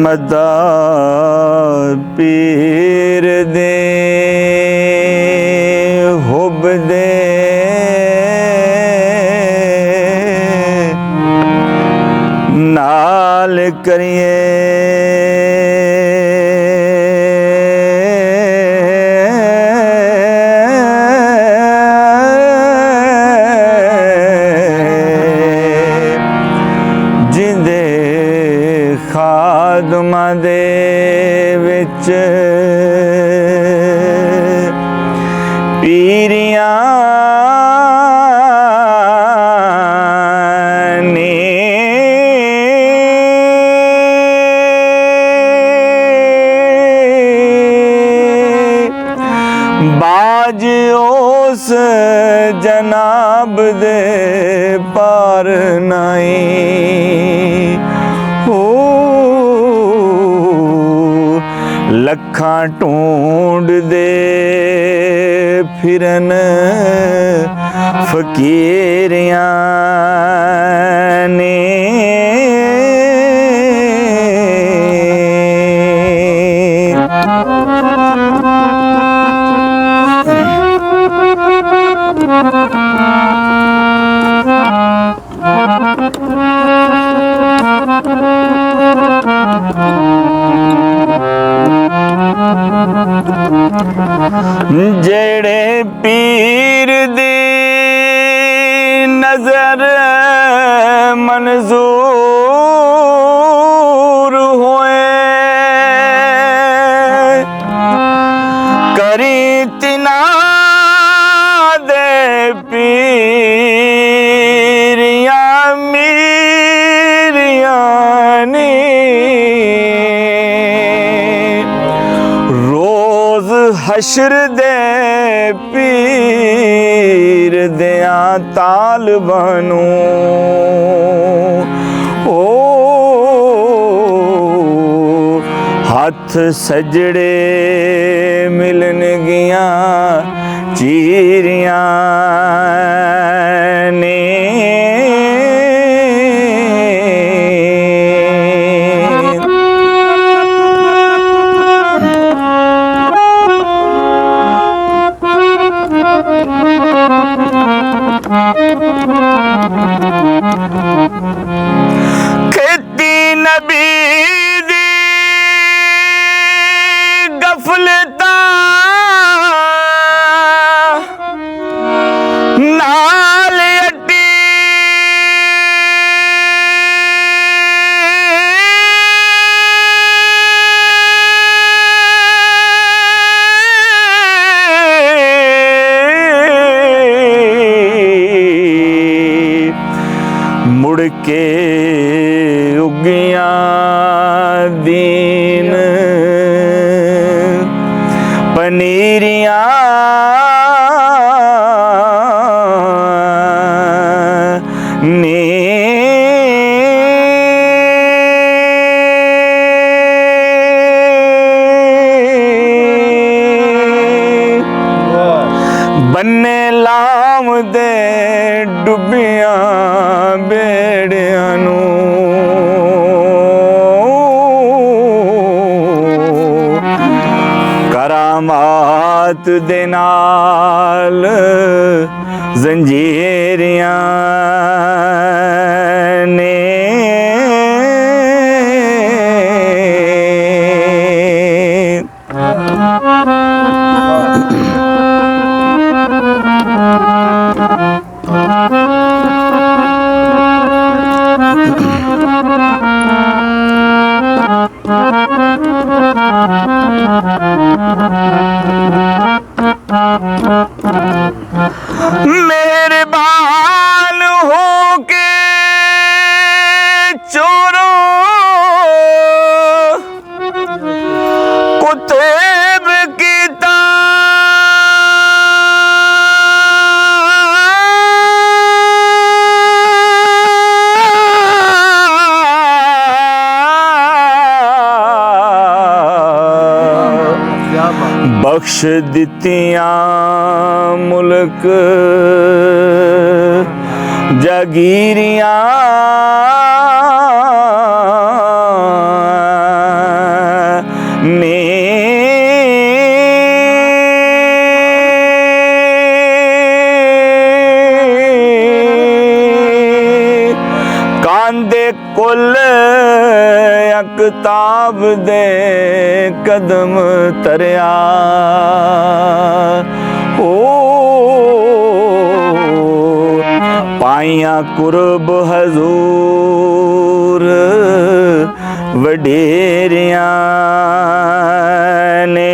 ਮਦਾ ਪੀਰ ਦੇ ਹੁਬ ਦੇ ਨਾਲ ਕਰੀਏ ਜਿੰਦੇ ਖਾਦਮਾਂ ਦੇ ਵਿੱਚ ਪੀਰੀਆਂ बाज उस जनाब दे पार नहीं हो लखां ढूंढ दे फिरन फकीरियां ने जेड़े पीर दी नजर मंजूर होए करी तिना दे पीरिया मीरिया नी हशर दे पीर दिया तालबानू ओ हथ सजड़े मिलन गिया चीरियां ने खेती नबी दी गफलता नाल अटी मुड़ के उगिया दीन पनीरिया ने बन्ने लाम दे डुबिया बेड़ियां नू करामात दे नाल जंजीरियां ने मेहरबान हो के चोरों कुतुब कीता बख्श दित्तियां मुल्क जागीरियां ਕਿਤਾਬ ਦੇ ਕਦਮ ਧਰਿਆ ਹੋ ਪਾਈਆਂ ਕੁਰਬ ਹਜ਼ੂਰ ਵਡੇਰਿਆਂ ਨੇ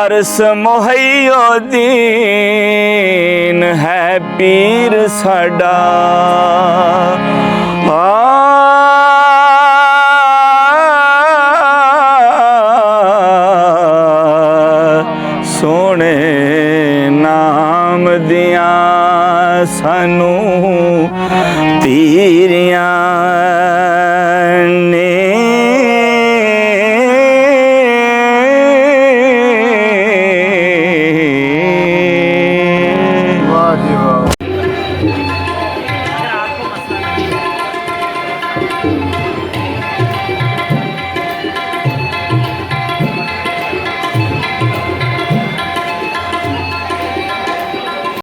वारिस मुहैयो दीन है पीर साडा सोने नाम दिया सानू तीरियां